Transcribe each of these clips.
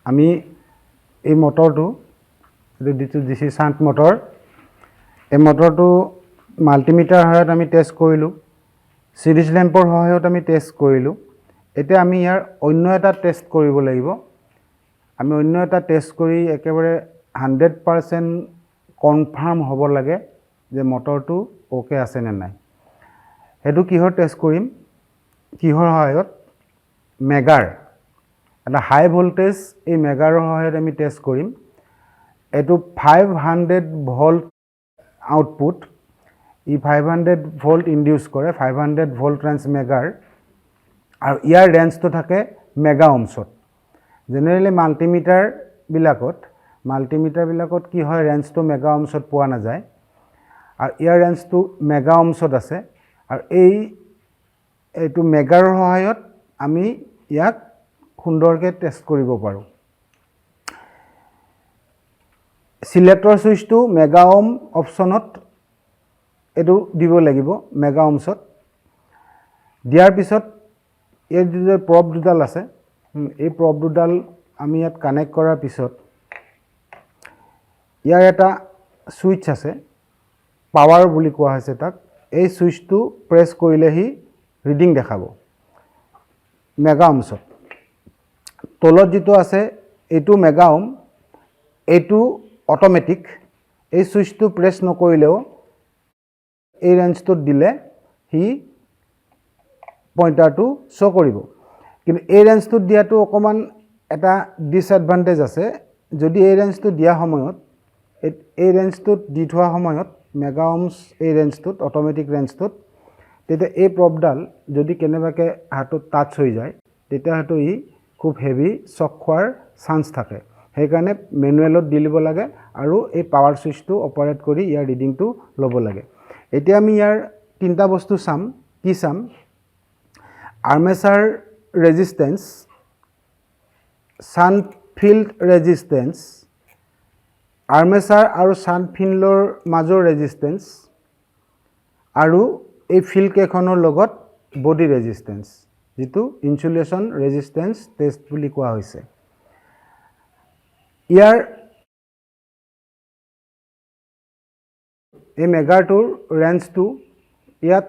আমি এই মটৰটো দিছি শান্ট মটৰ এই মটৰটো মাল্টিমিটাৰ সহায়ত আমি টেষ্ট কৰিলোঁ সিৰিজ লেম্পৰ সহায়ত আমি টেষ্ট কৰিলোঁ এতিয়া আমি ইয়াৰ অন্য এটা টেষ্ট কৰিব লাগিব আমি অন্য এটা টেষ্ট কৰি একেবাৰে 100% কনফাৰ্ম হ'ব লাগে যে মটৰটো ওকে আছে নে নাই হেতু কিহৰ টেষ্ট কৰিম কিহৰ সহায়ত মেগাৰ এটা হাই ভোল্টেজ এই মেগাৰৰ সহায়ত আমি টেষ্ট কৰিম এটো 500 ভোল্ট আউটপুট ই 500 ভোল্ট ইনডিউস কৰে 500 ভোল্ট ট্ৰান্স মেগাৰ আৰু ইয়াৰ ৰেঞ্জটো থাকে মেগা ওহমছত জেনেৰেলি মাল্টিমিটাৰ বিলাকত কি হয় ৰেঞ্জটো মেগা ওহমছত পোৱা নাযায় আৰু ইয়াৰ ৰেঞ্জটো মেগা ওহমছত আছে আৰু এইটো মেগাৰ সহায়ত আমি ইয়াক সুন্দৰকৈ টেষ্ট কৰিব পাৰোঁ সিলেক্টৰ সুইচটো মেগা ওহম অপচনত এটো দিব লাগিব মেগা ওহমছত দিয়াৰ পিছত এই যে প্ৰব দুডাল আছে এই প্ৰব দুডাল আমি ইয়াত কানেক্ট কৰাৰ পিছত ইয়াৰ এটা সুইচ আছে পাৱাৰ বুলি কোৱা হৈছে তাক এই সুইচটো প্ৰেছ কৰিলেহি ৰিডিং দেখাব মেগা ওহমছত তলত যেটো আছে এইটো মেগা ওহম এইটো অটোমেটিক এই সুইচটো প্ৰেছ নকৰিলেও এই ৰেঞ্জটো দিলে হি পইণ্টাৰটো শো কৰিব কিন্তু এই ৰেঞ্জটো দিয়াটো অকমান এটা ডিসএডভান্টেজ আছে যদি এই ৰেঞ্জটো দিয়া সময়ত এই ৰেঞ্জটো দি থোৱা সময়ত মেগা ওহমছ এই ৰেঞ্জটোত অটোমেটিক ৰেঞ্জটোত তেতিয়া এই প্ৰবডাল যদি কেনেবাকে হাতত টাচ হৈ যায় তেতিয়া হয়তো ই খুব হেভি শক খোৱাৰ চান্স থাকে সেইকাৰণে মেনুৱেলত দি লিব লাগে আৰু এই পাৱাৰ সুইচটো অপাৰেট কৰি ইয়াৰ ৰিডিংটো ল'ব লাগে এতিয়া আমি ইয়াৰ তিনটা বস্তু চাম কি চাম আৰ্মেচাৰ ৰেজিস্ট্যান্স শান্ট ফিল্ড ৰেজিস্ট্যান্স আৰ্মেচাৰ আৰু শান্ট ফিল্ডৰ মাজৰ ৰেজিস্ট্যান্স আৰু এই ফিল্ড কেখনৰ লগত বডি ৰেজিস্ট্যান্স যেটো ইনসুলেশন ৰেজিস্ট্যান্স টেষ্ট বুলি কোৱা হৈছে ইয়াৰ এই মেগাৰটোৰ ৰেঞ্জটো ইয়াত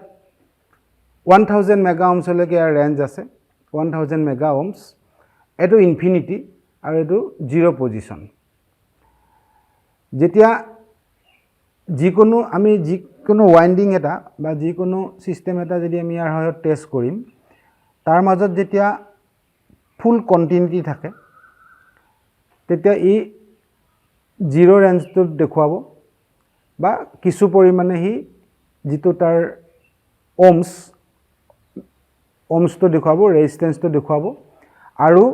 1000 মেগা ওহমছ লৈকে ইয়াৰ ৰেঞ্জ আছে 1000 মেগা ওহমছ এটো ইনফিনিটি আৰু এটো জিৰ' পজিশন যেতিয়া আমি যিকোনো ওয়াইন্ডিং এটা বা যিকোনো সিস্টেম এটা যদি আমি ইয়াৰ সহায়ত টেষ্ট কৰিম তাৰ মাজত যেতিয়া ফুল কন্টিনিউটি থাকে তেতিয়া ই জিৰ' ৰেঞ্জটো দেখুৱাব বা কিছু পৰিমাণে হি যেটো তাৰ ওহমছটো দেখুৱাব ৰেজিস্ট্যান্সটো দেখুৱাব আৰু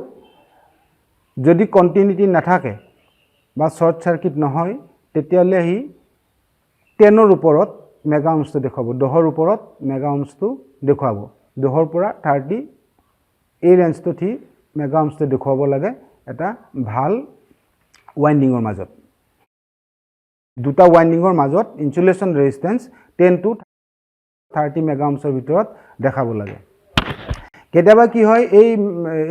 যদি কন্টিনিউটি নাথাকে বা শৰ্ট সাৰ্কিট নহয় তেতিয়ালে হি 10 ৰ ওপৰত মেগা ওহমছটো দেখুৱাব 10 ৰ ওপৰত মেগা ওহমছটো দেখুৱাব 10 ৰ পৰা 30 এই ৰেঞ্জটো থি মেগা ওহমছটো দেখুৱাব লাগে এটা ভাল ওয়াইন্ডিংৰ মাজত দুটা ওয়াইন্ডিংৰ মাজত ইনসুলেশন ৰেজিস্ট্যান্স 10 to 30 মেগা ওহমছৰ ভিতৰত দেখাব লাগে কেতিয়াবা কি হয় এই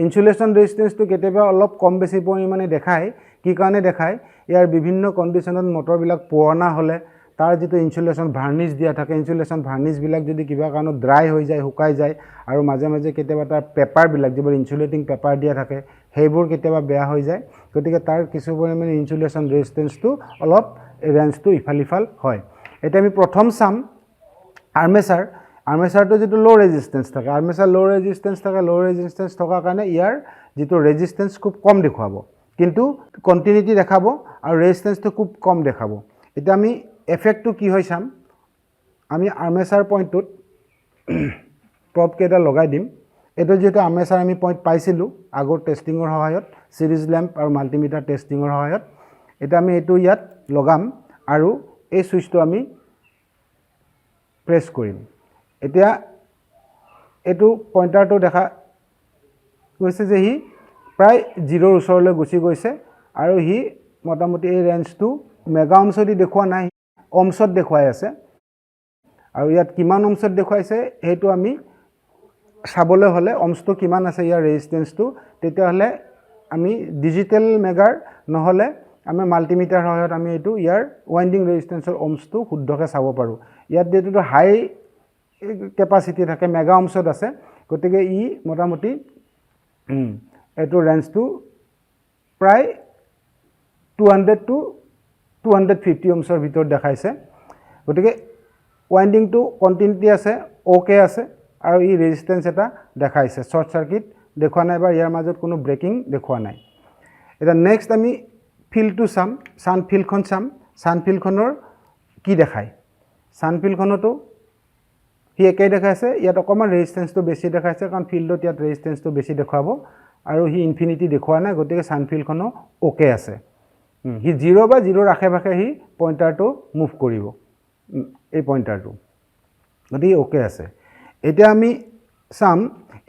ইনসুলেশন ৰেজিস্ট্যান্সটো কেতিয়াবা অলপ কম বেছি পৰিমাণে দেখায় কি কাৰণে দেখায় ইয়াৰ বিভিন্ন কন্ডিশনত মটৰ বিলাক পুৰণা হলে তাৰ যেটো ইনসুলেশন ভাৰ্নিশ দিয়া থাকে ইনসুলেশন ভাৰ্নিশ বিলাক যদি কিবা কাৰণত ড্ৰাই হৈ যায় হুকাই যায় আৰু মাজে মাজে কেতিয়াবা তাৰ পেপাৰ বিলাক যিবোৰ ইনসুলেটিং পেপাৰ দিয়া থাকে হেইবোৰ কেতিয়াবা বেয়া হৈ যায় গতিকে তাৰ কিছু পৰিমাণে ইনসুলেশন ৰেজিস্ট্যান্সটো অলপ ৰেঞ্জটো ইফালিফাল হয় এটা আমি প্ৰথম চাম আৰ্মেচাৰটো যেটো লো ৰেজিস্ট্যান্স থাকে আৰ্মেচাৰ লো ৰেজিস্ট্যান্স থকা কাৰণে ইয়াৰ যেটো ৰেজিস্ট্যান্স খুব কম দেখুৱাব কিন্তু কন্টিনিউটি দেখাব আৰু ৰেজিস্ট্যান্সটো খুব কম দেখাব এটা আমি এফেক্টটো কি হয় চাম আমি আৰ্মেচাৰ পইণ্টত প্ৰব কেটা লগাই দিম এটো যেটো আৰ্মেচাৰ আমি পইণ্ট পাইছিলো আগৰ টেষ্টিংৰ সহায়ত সিৰিজ ল্যাম্প আৰু মাল্টিমিটাৰ টেষ্টিংৰ সহায়ত এটা আমি এটো ইয়াত লগাম আৰু এই সুইচটো আমি প্ৰেছ কৰিম এতিয়া এটো পইণ্টাৰটো দেখা গৈছে যে হি প্ৰায় 0 ৰ ওচৰলৈ গুছি গৈছে আৰু হি মোটামুটি এই ৰেঞ্জটো মেগা ওহমছত দেখুৱা নাই ওহমছত দেখুৱাই আছে আৰু ইয়াত কিমান ওহমছত দেখুৱাইছে হেতু আমি চাবলৈ হলে ওহমছটো কিমান আছে ইয়াৰ ৰেজিস্ট্যান্সটো তেতিয়া হলে আমি ডিজিটেল মেগাৰ নহলে আমি মাল্টিমিটাৰ সহায়ত আমি এইটো ইয়াৰ ওয়াইন্ডিং ৰেজিস্ট্যান্সৰ ওমছটো শুদ্ধকৈ চাব পাৰো ইয়াত যেটো হাই ক্যাপাসিটি থাকে মেগা ওমছত আছে গতিকে ই মোটামুটি এটো ৰেঞ্জটো প্ৰায় 200 to 250 ওমছৰ ভিতৰত দেখাইছে গতিকে ওয়াইন্ডিংটো কন্টিনিউটি আছে ওকে আছে আৰু ই ৰেজিস্ট্যান্স এটা দেখাইছে শৰ্ট সাৰ্কিট দেখুৱা নাই বা ইয়াৰ মাজত কোনো ব্ৰেকিং দেখুৱা নাই এটা নেক্সট আমি ফিল্ডটো চাম সান ফিল্ডখন চাম সান ফিল্ডখনৰ কি দেখায় সান ফিল্ডখনতো হি একেই দেখাইছে ইয়াত অকমান ৰেজিস্ট্যান্সটো বেছি দেখাইছে কাৰণ ফিল্ডত ইয়াত ৰেজিস্ট্যান্সটো বেছি দেখাব আৰু হি ইনফিনিটি দেখুৱা নাই গতিকে সান ফিল্ডখনো ওকে আছে হি 0 বা 0 ৰাখে ভাখে হি পইণ্টাৰটো মুভ কৰিব এই পইণ্টাৰটো গতিকে ওকে আছে এতিয়া আমি সাম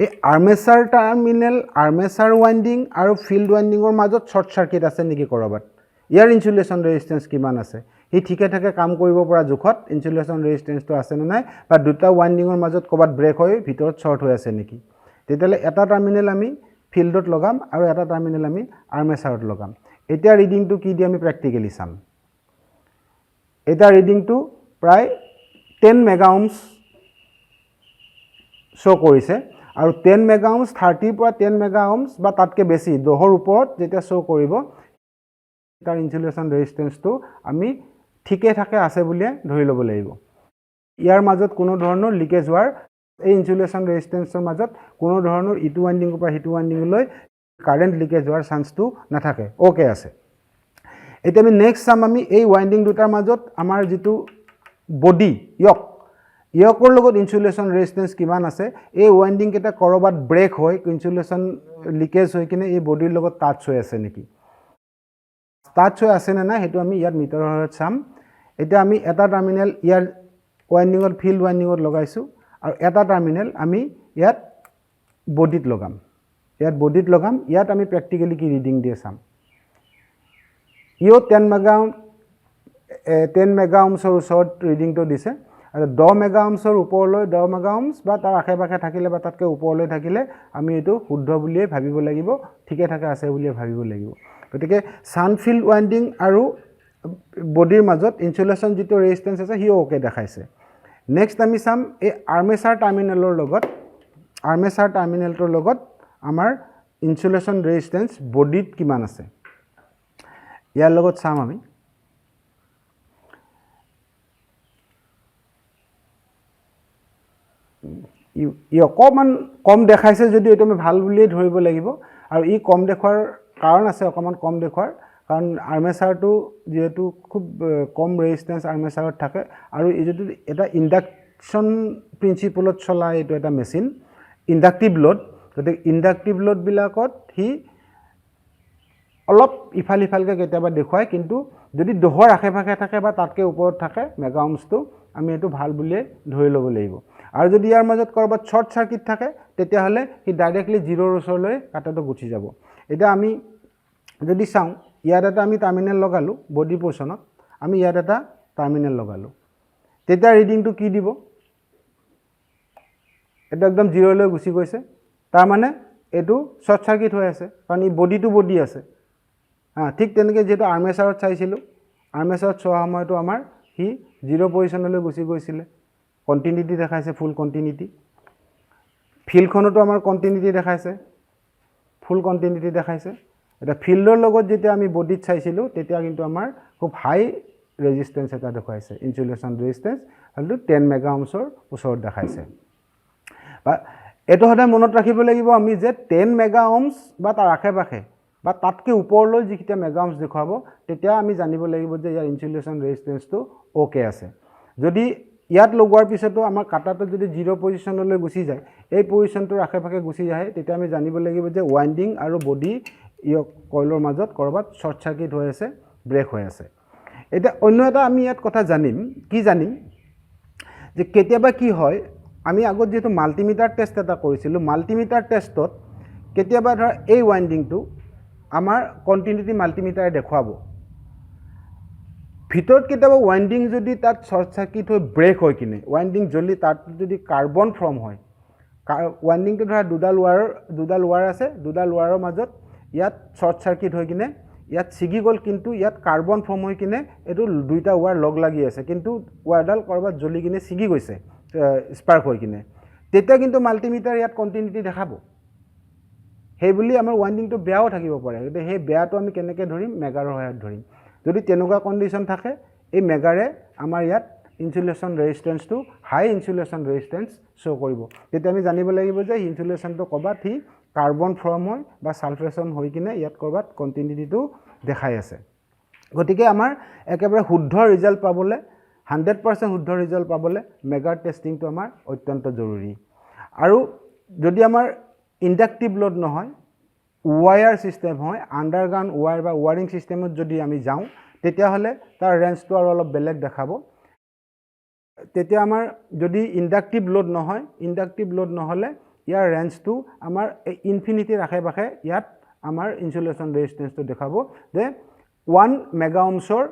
এই আৰ্মেচাৰ টাৰ্মিনেল আৰ্মেচাৰ ওয়াইন্ডিং আৰু ফিল্ড ওয়াইন্ডিংৰ মাজত শৰ্ট সাৰ্কিট আছে নেকি কৰবাত ইয়াৰ ইনসুলেশন ৰেজিস্ট্যান্স কিমান আছে হি ঠিকে থাকে কাম কৰিব পৰা জুখত ইনসুলেশন ৰেজিস্ট্যান্সটো আছে নে নাই বা দুটা ওয়াইন্ডিংৰ মাজত কৰবাত ব্ৰেক হৈ ভিতৰত শৰ্ট হৈ আছে নেকি তেতিয়ালে এটা টাৰ্মিনেল আমি ফিল্ডত লগাম আৰু এটা টাৰ্মিনেল আমি আৰ্মেচাৰত লগাম এতিয়া ৰিডিংটো কি দি আমি প্ৰ্যাকটিক্যালি চাম এটা ৰিডিংটো প্ৰায় 10 মেগা ওমছ শো কৰিছে আৰু 10 মেগা ওমছ 30 পৰা 10 মেগা ওমছ বা তাতকে বেছি 10ৰ ওপৰত যেতিয়া শো কৰিব তাৰ ইনসুলেশন ৰেজিস্ট্যান্সটো আমি ঠিকে থাকে আছে বুলি ধৰি ল'ব লাগিব ইয়াৰ মাজত কোনো ধৰণৰ লিকেজ হোৱাৰ এই ইনসুলেশন ৰেজিস্ট্যান্সৰ মাজত কোনো ধৰণৰ ইটু ওয়াইন্ডিংৰ পৰা হিটু ওয়াইন্ডিংলৈ কাৰেন্ট লিকেজ হোৱাৰ চান্সটো নাথাকে ওকে আছে এতিয়া আমি নেক্সট চাম আমি এই ওয়াইন্ডিং দুটাৰ মাজত আমাৰ যেটো বডি ইয়কৰ লগত ইনসুলেশন ৰেজিস্ট্যান্স কিমান আছে এই ওয়াইন্ডিং কেটা কৰবাত ব্ৰেক হৈ ইনসুলেশন লিকেজ হৈ কিনে এই বডিৰ লগত টাচ হৈ আছে নেকি টাচ হৈ আছে না হেতু আমি ইয়াত মিটাৰৰ সহায়ত চাম এতিয়া আমি এটা টাৰ্মিনেল ইয়াৰ ওয়াইন্ডিংৰ ফিল্ড ওয়াইন্ডিংত লগাইছো আৰু এটা টাৰ্মিনেল আমি ইয়াত বডিত লগাম ইয়াত আমি প্ৰ্যাকটিক্যালি কি ৰিডিং দিয়ে চাম ইও 10 মেগা ওমছৰ ওচৰত ৰিডিংটো দিছে আৰু 10 মেগা ওমছৰ ওপৰলৈ 10 মেগা ওমছ বা তাৰ আশে-পাশে থাকিলে বা তাতকৈ ওপৰলৈ থাকিলে আমি এটো শুদ্ধ বুলিয়ে ভাবিব লাগিব ঠিকে থাকে আছে বুলিয়ে ভাবিব লাগিব গতিকে সান ফিল্ড ওয়াইন্ডিং আৰু বডিৰ মাজত ইনসুলেশন যেটো ৰেজিস্ট্যান্স আছে হি ওকে দেখাইছে নেক্সট আমি চাম এই আৰ্মেচাৰ টাৰ্মিনেলটোৰ লগত আমাৰ ইনসুলেশন ৰেজিস্ট্যান্স বডিত কিমান আছে ইয়াৰ লগত চাম আমি ই অকমান কম দেখাইছে যদি এটো আমি ভাল বুলিয়ে ধৰিব লাগিব আৰু ই কম দেখুৱাৰ কাৰণ আছে অকমান কম দেখুৱাৰ কাৰণ আৰ্মেচাৰটো যেহেতু খুব কম ৰেজিস্ট্যান্স আৰ্মেচাৰত থাকে আৰু এই যেটো এটা ইন্ডাকশন প্ৰিন্সিপলত চলা এটো এটা মেচিন ইন্ডাকটিভ লোড গতিকে ইন্ডাকটিভ লোড বিলাকত হি অলপ ইফালিফালকে কেতিয়াবা দেখুৱায় কিন্তু যদি 10ৰ আশে-পাশে থাকে বা তাতকৈ ওপৰত থাকে মেগা ওমছটো আমি এটো ভাল বুলিয়ে ধৰি ল'ব লাগিব আৰু যদি ইয়াৰ মাজত কৰবাত শৰ্ট সাৰ্কিট থাকে তেতিয়া হলে হি ডাইৰেক্টলি 0ৰ ওচৰলৈ কাটাটো গুচি যাব এটা আমি যদি চাও ইয়াত এটা আমি টাৰ্মিনেল লগালো বডি পোৰ্শনত আমি ইয়াত এটা টাৰ্মিনেল লগালো তেতিয়া ৰিডিংটো কি দিব এটা একদম 0 লৈ গুচি গৈছে তাৰ মানে এটো শৰ্ট সাৰ্কিট হৈ আছে কাৰণ ই বডি টু বডি আছে ঠিক তেনেকৈ যেটো আৰ্মেচাৰত চাইছিলো আৰ্মেচাৰত চোৱা সময়টো আমাৰ হি 0 পজিশনলৈ গুচি গৈছিল কন্টিনিউটি দেখাইছে ফুল কন্টিনিউটি ফিল্ডখনটো আমাৰ কন্টিনিউটি দেখাইছে ফুল কন্টিনিউটি দেখাইছে এটা ফিল্ডৰ লগত যেতিয়া আমি বডিত চাইছিলো তেতিয়া কিন্তু আমাৰ খুব হাই ৰেজিস্ট্যান্স এটা দেখাইছে ইনসুলেশন ৰেজিস্ট্যান্স আৰু 10 মেগা ওমছৰ ওচৰত দেখাইছে বা এটো হদায় মনত ৰাখিব লাগিব আমি যে 10 মেগা ওমছ বা তাৰ আশে-পাশে বা তাতকৈ ওপৰলৈ যিকিটা মেগা ওমছ দেখাব তেতিয়া আমি জানিব লাগিব যে ইয়াৰ ইনসুলেশন ৰেজিস্ট্যান্সটো ওকে আছে যদি ইয়াত লগোৱাৰ পিছতো আমাৰ কাটাটো যদি 0 পজিশনলৈ গুচি যায় এই পজিশনটোৰ আশে-পাশে গুচি যায় তেতিয়া আমি জানিব লাগিব যে ওয়াইন্ডিং আৰু বডি ইয়ক কইলৰ মাজত কৰবাত শৰ্ট সাৰ্কিট হৈ আছে ব্ৰেক হৈ আছে এটা অন্য এটা আমি ইয়াত কথা জানিম যে কেতিয়াবা কি হয় আমি আগত যেটো মাল্টিমিটাৰ টেষ্ট এটা কৰিছিলো মাল্টিমিটাৰ টেষ্টত কেতিয়াবা ধৰ এই ওয়াইন্ডিংটো আমাৰ কন্টিনিউটি মাল্টিমিটাৰে দেখুৱাব ভিতৰত কেতিয়াবা ওয়াইন্ডিং যদি তাত শৰ্ট সাৰ্কিট হৈ ব্ৰেক হৈ কিনে ওয়াইন্ডিং জ্বলি তাত যদি কাৰ্বন ফৰ্ম হয় ওয়াইন্ডিংটো ধৰা দুডাল ওয়াৰ আছে দুডাল ওয়াৰৰ মাজত ইয়াত শৰ্ট সাৰ্কিট হৈ কিনে ইয়াত ছিগি গ'ল কিন্তু ইয়াত কাৰ্বন ফৰ্ম হৈ কিনে এইটো দুইটা ৱায়াৰ লগ লাগি আছে কিন্তু ৱায়াৰডাল কৰবাত জ্বলি কিনে ছিগি গৈছে স্পাৰ্ক হৈ কিনে তেতিয়া কিন্তু মাল্টিমিটাৰ ইয়াত কণ্টিনিউটি দেখাব সেই বুলি আমাৰ ওয়াইণ্ডিংটো বেয়াও থাকিব পাৰে কিন্তু সেই বেয়াটো আমি কেনেকৈ ধৰিম মেগাৰৰ সহায়ত ধৰিম যদি তেনেকুৱা কণ্ডিশ্যন থাকে এই মেগাৰে আমাৰ ইয়াত ইনসুলেশ্যন ৰেজিষ্টেন্সটো হাই ইনসুলেশ্যন ৰেজিষ্টেন্স শ্ব' কৰিব তেতিয়া আমি জানিব লাগিব যে ইনসুলেশ্যনটো ক'ৰবাত সি কাৰ্বন ফৰ্ম হয় বা সালফেশ্যন হৈ কিনে ইয়াত ক'ৰবাত কণ্টিনিউটিটো দেখাই আছে গতিকে আমাৰ একেবাৰে শুদ্ধ ৰিজাল্ট পাবলৈ 100% শুদ্ধ ৰিজাল্ট পাবলৈ মেগাৰ টেষ্টিংটো আমাৰ অত্যন্ত জৰুৰী আৰু যদি আমাৰ ইণ্ডাকটিভ লোড নহয় ওয়ায়াৰ সিস্টেম হয় আন্ডাৰগ্ৰাউণ্ড ওয়ায়াৰ বা ওয়াৰিং সিস্টেমত যদি আমি যাওঁ তেতিয়াহ'লে তাৰ ৰেঞ্জটো আৰু অলপ বেলেগ দেখাব তেতিয়া আমাৰ যদি ইণ্ডাকটিভ লোড নহয় ইণ্ডাকটিভ লোড নহ'লে ইয়াৰ ৰেঞ্জটো আমাৰ ইনফিনিটিৰ আশে-পাশে ইয়াত আমাৰ ইনসুলেশ্যন ৰেজিষ্টেন্সটো দেখাব যে 1 মেগা ওহমছৰ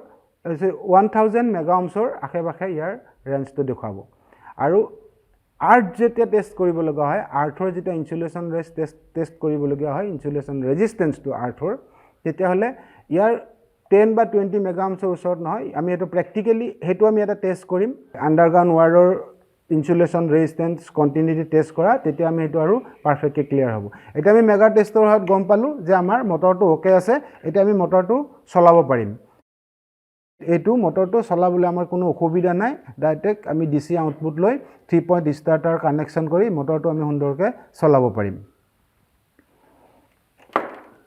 1000 মেগা ওহমছৰ আশে-পাশে ইয়াৰ ৰেঞ্জটো দেখাব আৰু আৰ্থ যেতিয়া টেষ্ট কৰিব লগা হয় আৰ্থৰ যেতিয়া ইনসুলেশ্যন টেষ্ট কৰিবলগীয়া হয় ইনসুলেশ্যন ৰেজিষ্টেন্সটো আৰ্থৰ তেতিয়াহ'লে ইয়াৰ 10 বা 20 মেগা ওহমছৰ ওচৰত নহয় আমি এইটো প্ৰেক্টিকেলি হেতু আমি এটা টেষ্ট কৰিম আন্ডাৰগ্ৰাউণ্ড ওয়ায়াৰৰ ইনসুলেশ্যন ৰেজিষ্টেন্স কণ্টিনিউটি টেষ্ট কৰা তেতিয়া আমি হেতু আৰু পাৰফেক্টলি ক্লিয়াৰ হ'ব এটা আমি মেগা টেষ্টৰ সহায়ত গম পালো যে আমাৰ মটৰটো ওকে আছে এটা আমি মটৰটো চলাব পাৰিম এইটো মটৰটো চলাবলৈ আমাৰ কোনো অসুবিধা নাই ডাইৰেক্ট আমি ডিসি আউটপুট লৈ 3 পইণ্ট স্টাৰ্টাৰ কানেকশ্যন কৰি মটৰটো আমি সুন্দৰকৈ চলাব পাৰিম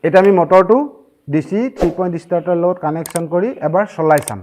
এটা আমি মটৰটো ডিসি 3 পইণ্ট স্টাৰ্টাৰ লগত কানেকশ্যন কৰি এবাৰ চলাই চাম